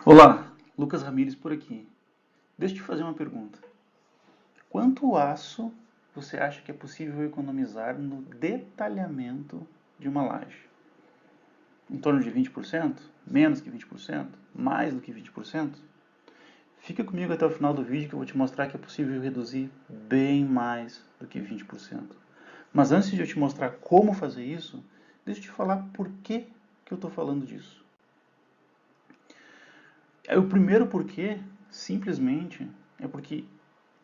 Olá, Lucas Ramires por aqui. Deixa eu te fazer uma pergunta. Quanto aço você acha que é possível economizar no detalhamento de uma laje? Em torno de 20%? Menos que 20%? Mais do que 20%? Fica comigo até o final do vídeo que eu vou te mostrar que é possível reduzir bem mais do que 20%. Mas antes de eu te mostrar como fazer isso, deixa eu te falar por que eu estou falando disso. O primeiro porquê, simplesmente, é porque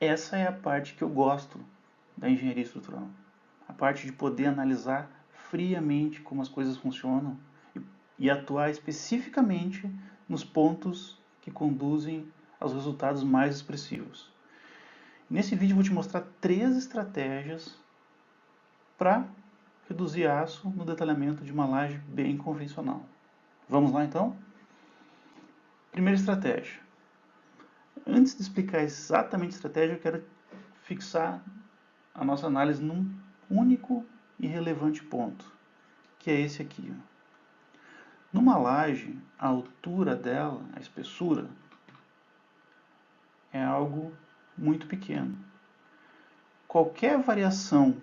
essa é a parte que eu gosto da engenharia estrutural. A parte de poder analisar friamente como as coisas funcionam e atuar especificamente nos pontos que conduzem aos resultados mais expressivos. Nesse vídeo eu vou te mostrar 3 estratégias para reduzir aço no detalhamento de uma laje bem convencional. Vamos lá então? Primeira estratégia. Antes de explicar exatamente a estratégia, eu quero fixar a nossa análise num único e relevante ponto, que é esse aqui. Numa laje, a altura dela, a espessura, é algo muito pequeno. Qualquer variação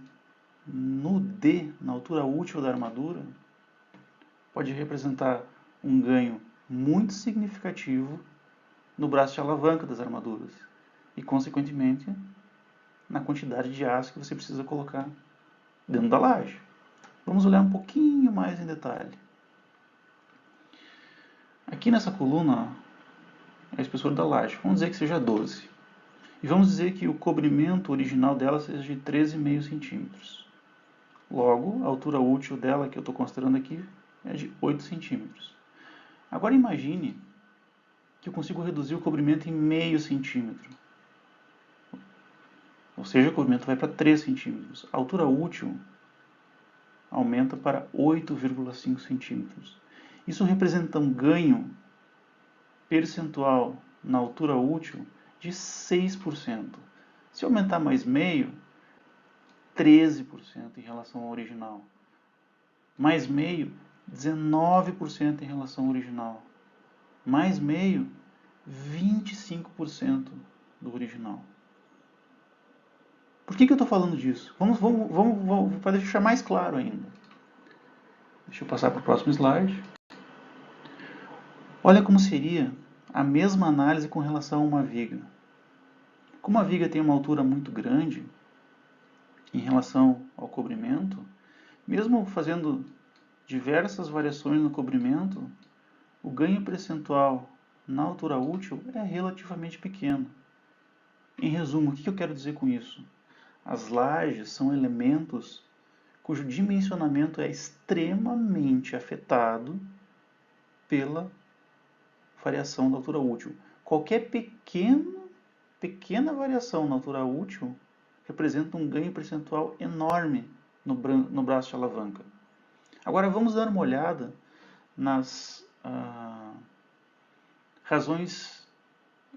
no D, na altura útil da armadura, pode representar um ganho muito significativo no braço de alavanca das armaduras e, consequentemente, na quantidade de aço que você precisa colocar dentro da laje. Vamos olhar um pouquinho mais em detalhe. Aqui nessa coluna, a espessura da laje, vamos dizer que seja 12. E vamos dizer que o cobrimento original dela seja de 13,5 centímetros. Logo, a altura útil dela, que eu estou considerando aqui, é de 8 centímetros. Agora imagine que eu consigo reduzir o cobrimento em meio centímetro. Ou seja, o cobrimento vai para 3 centímetros. A altura útil aumenta para 8,5 centímetros. Isso representa um ganho percentual na altura útil de 6%. Se aumentar mais meio, 13% em relação ao original. Mais meio, 19% em relação ao original. Mais meio, 25% do original. Por que eu estou falando disso? Vamos para deixar mais claro ainda. Deixa eu passar para o próximo slide. Olha como seria a mesma análise com relação a uma viga. Como a viga tem uma altura muito grande em relação ao cobrimento, mesmo fazendo diversas variações no cobrimento, o ganho percentual na altura útil é relativamente pequeno. Em resumo, o que eu quero dizer com isso? As lajes são elementos cujo dimensionamento é extremamente afetado pela variação da altura útil. Qualquer pequena variação na altura útil representa um ganho percentual enorme no braço de alavanca. Agora vamos dar uma olhada nas razões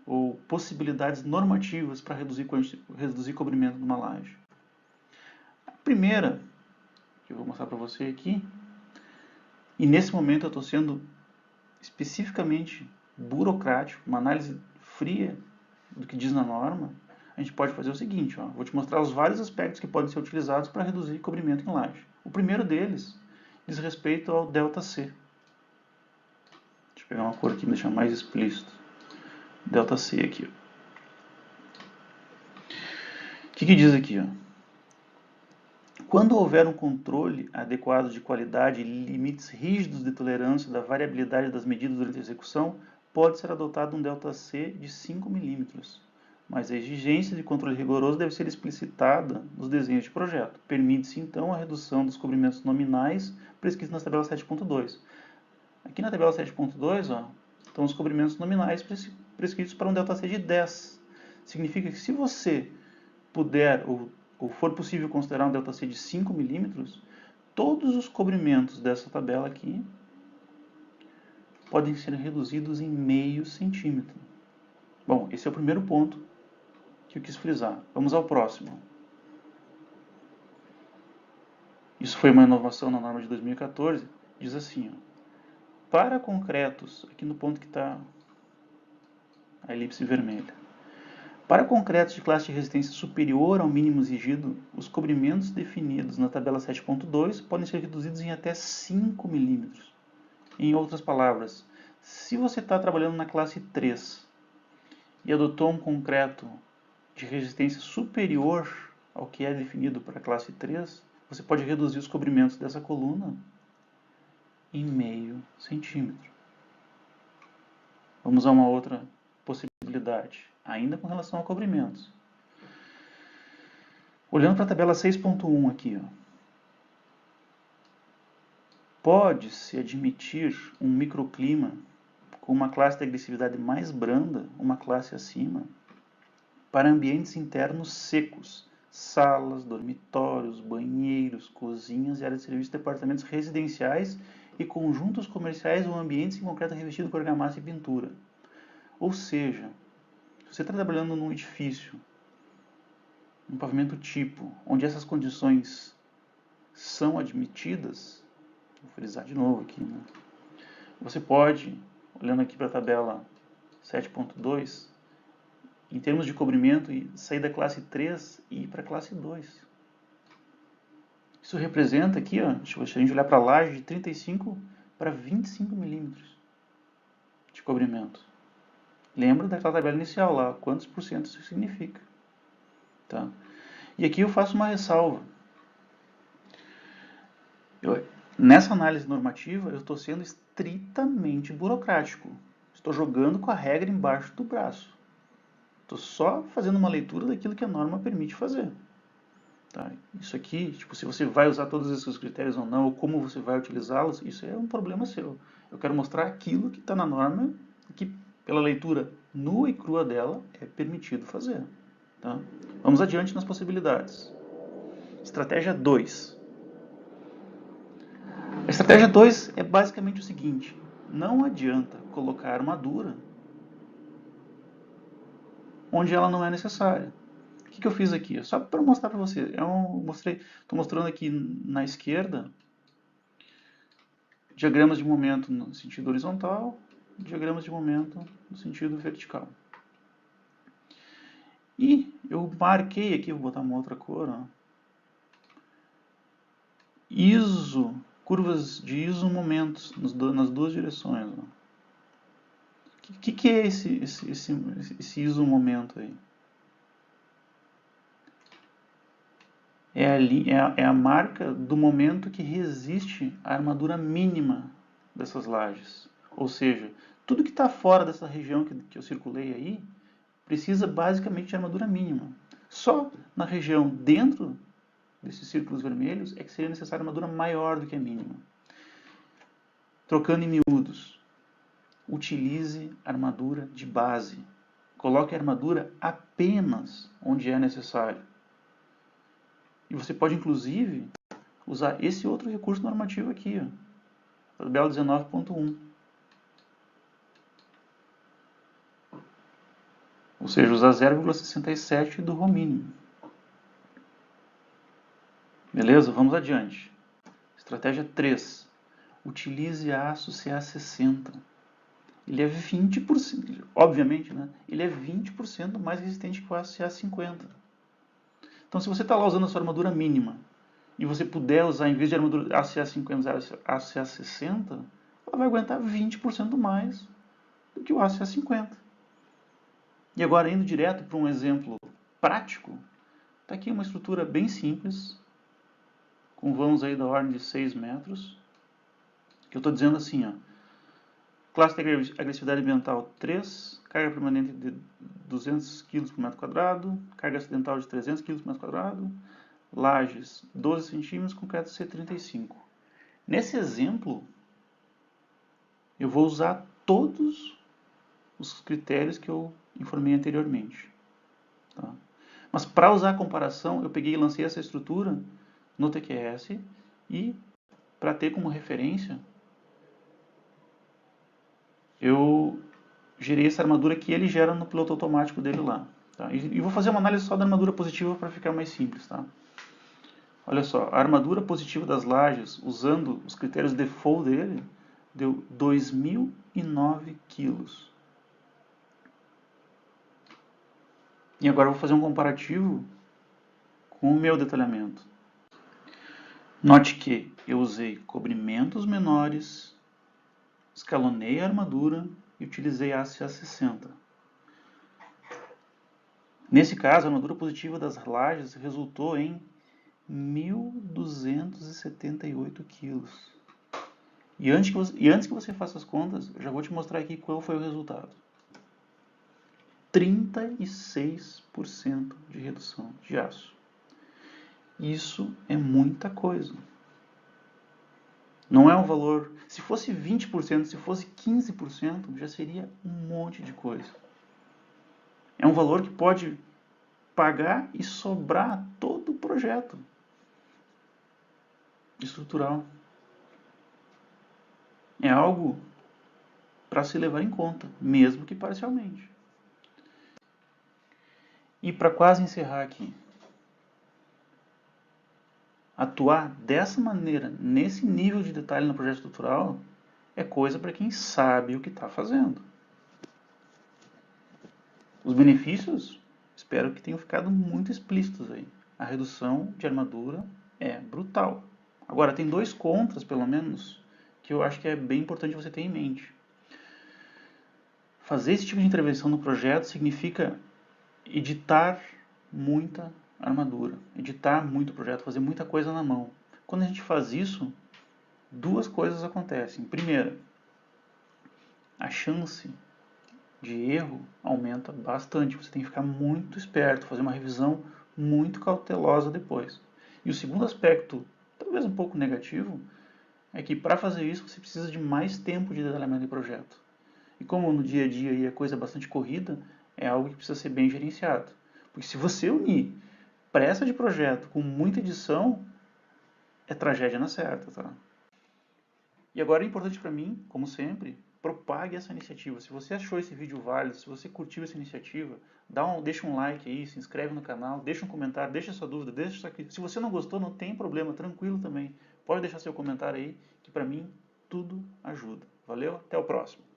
ou possibilidades normativas para reduzir cobrimento numa laje. A primeira, que eu vou mostrar para você aqui, e nesse momento eu estou sendo especificamente burocrático, uma análise fria do que diz na norma, a gente pode fazer o seguinte, vou te mostrar os vários aspectos que podem ser utilizados para reduzir cobrimento em laje. O primeiro deles diz respeito ao ΔC. Deixa eu pegar uma cor aqui para deixar mais explícito. ΔC aqui. O que diz aqui? Quando houver um controle adequado de qualidade e limites rígidos de tolerância da variabilidade das medidas durante a execução, pode ser adotado um ΔC de 5 mm, mas a exigência de controle rigoroso deve ser explicitada nos desenhos de projeto. Permite-se, então, a redução dos cobrimentos nominais prescritos na tabela 7.2. Aqui na tabela 7.2 estão os cobrimentos nominais prescritos para um ΔC de 10. Significa que se você puder ou for possível considerar um ΔC de 5 mm, todos os cobrimentos dessa tabela aqui podem ser reduzidos em meio centímetro. Bom, esse é o primeiro ponto que eu quis frisar. Vamos ao próximo. Isso foi uma inovação na norma de 2014. Diz assim, para concretos, aqui no ponto que está a elipse vermelha. Para concretos de classe de resistência superior ao mínimo exigido, os cobrimentos definidos na tabela 7.2 podem ser reduzidos em até 5 mm. Em outras palavras, se você está trabalhando na classe 3 e adotou um concreto de resistência superior ao que é definido para a classe 3, você pode reduzir os cobrimentos dessa coluna em meio centímetro. Vamos a uma outra possibilidade, ainda com relação a cobrimentos. Olhando para a tabela 6.1 aqui, pode-se admitir um microclima com uma classe de agressividade mais branda, uma classe acima, para ambientes internos secos, salas, dormitórios, banheiros, cozinhas e áreas de serviço, departamentos residenciais e conjuntos comerciais ou ambientes em concreto revestido com argamassa e pintura. Ou seja, se você está trabalhando num edifício, um pavimento tipo, onde essas condições são admitidas, vou frisar de novo aqui, né? Você pode, olhando aqui para a tabela 7.2, em termos de cobrimento, sair da classe 3 e ir para a classe 2. Isso representa aqui, ó, se a gente olhar para a laje, de 35 para 25 milímetros de cobrimento. Lembra daquela tabela inicial lá, quantos por cento isso significa. Tá? E aqui eu faço uma ressalva. Nessa análise normativa, eu estou sendo estritamente burocrático. Estou jogando com a regra embaixo do braço. Estou só fazendo uma leitura daquilo que a norma permite fazer. Tá? Isso aqui, tipo, se você vai usar todos esses critérios ou não, ou como você vai utilizá-los, isso é um problema seu. Eu quero mostrar aquilo que está na norma, que pela leitura nua e crua dela é permitido fazer. Tá? Vamos adiante nas possibilidades. Estratégia 2. A estratégia 2 é basicamente o seguinte: não adianta colocar armadura onde ela não é necessária. O que eu fiz aqui? Só para mostrar para você. Estou mostrando aqui na esquerda diagramas de momento no sentido horizontal, diagramas de momento no sentido vertical. E eu marquei aqui, vou botar uma outra cor, ó, curvas de isomomentos nas duas direções. O que é esse isomomento aí? É a marca do momento que resiste à armadura mínima dessas lajes. Ou seja, tudo que está fora dessa região que eu circulei aí precisa basicamente de armadura mínima. Só na região dentro desses círculos vermelhos é que seria necessária armadura maior do que a mínima. Trocando em miúdos, utilize armadura de base. Coloque a armadura apenas onde é necessário. E você pode, inclusive, usar esse outro recurso normativo aqui, ó, tabela 19.1. Ou seja, usar 0,67 do rho mínimo. Beleza? Vamos adiante. Estratégia 3. Utilize aço CA60. Ele é 20%, obviamente, né? Ele é 20% mais resistente que o aço CA50. Então, se você está lá usando a sua armadura mínima e você puder usar, em vez de armadura aço CA50, aço CA60, ela vai aguentar 20% mais do que o aço CA50. E agora, indo direto para um exemplo prático, está aqui uma estrutura bem simples, com vãos aí da ordem de 6 metros, que eu estou dizendo assim, ó, classe de agressividade ambiental 3, carga permanente de 200 kg por metro quadrado, carga acidental de 300 kg por metro quadrado, lajes 12 cm, concreto C35. Nesse exemplo, eu vou usar todos os critérios que eu informei anteriormente. Tá? Mas para usar a comparação, eu peguei e lancei essa estrutura no TQS e, para ter como referência, eu gerei essa armadura que ele gera no piloto automático dele lá. Tá? E vou fazer uma análise só da armadura positiva para ficar mais simples. Tá? Olha só, a armadura positiva das lajes, usando os critérios default dele, deu 2.009 quilos. E agora eu vou fazer um comparativo com o meu detalhamento. Note que eu usei cobrimentos menores, escalonei a armadura e utilizei aço A60. Nesse caso, a armadura positiva das lajes resultou em 1.278 quilos. E antes que você faça as contas, eu já vou te mostrar aqui qual foi o resultado. 36% de redução de aço. Isso é muita coisa. Não é um valor... Se fosse 20%, se fosse 15%, já seria um monte de coisa. É um valor que pode pagar e sobrar todo o projeto estrutural. É algo para se levar em conta, mesmo que parcialmente. E para quase encerrar aqui, atuar dessa maneira, nesse nível de detalhe no projeto estrutural, é coisa para quem sabe o que está fazendo. Os benefícios, espero que tenham ficado muito explícitos aí. A redução de armadura é brutal. Agora, tem dois contras, pelo menos, que eu acho que é bem importante você ter em mente. Fazer esse tipo de intervenção no projeto significa editar muita armadura, editar muito projeto, fazer muita coisa na mão. Quando a gente faz isso, duas coisas acontecem. Primeiro, a chance de erro aumenta bastante. Você tem que ficar muito esperto, fazer uma revisão muito cautelosa depois. E o segundo aspecto, talvez um pouco negativo, é que para fazer isso você precisa de mais tempo de detalhamento de projeto. E como no dia a dia aí a coisa é bastante corrida, é algo que precisa ser bem gerenciado. Porque se você unir pressa de projeto com muita edição, é tragédia na certa, tá? E agora é importante para mim, como sempre, propague essa iniciativa. Se você achou esse vídeo válido, se você curtiu essa iniciativa, deixa um like aí, se inscreve no canal, deixa um comentário, deixa sua dúvida, deixa sua crítica. Se você não gostou, não tem problema, tranquilo também. Pode deixar seu comentário aí, que para mim tudo ajuda. Valeu, até o próximo.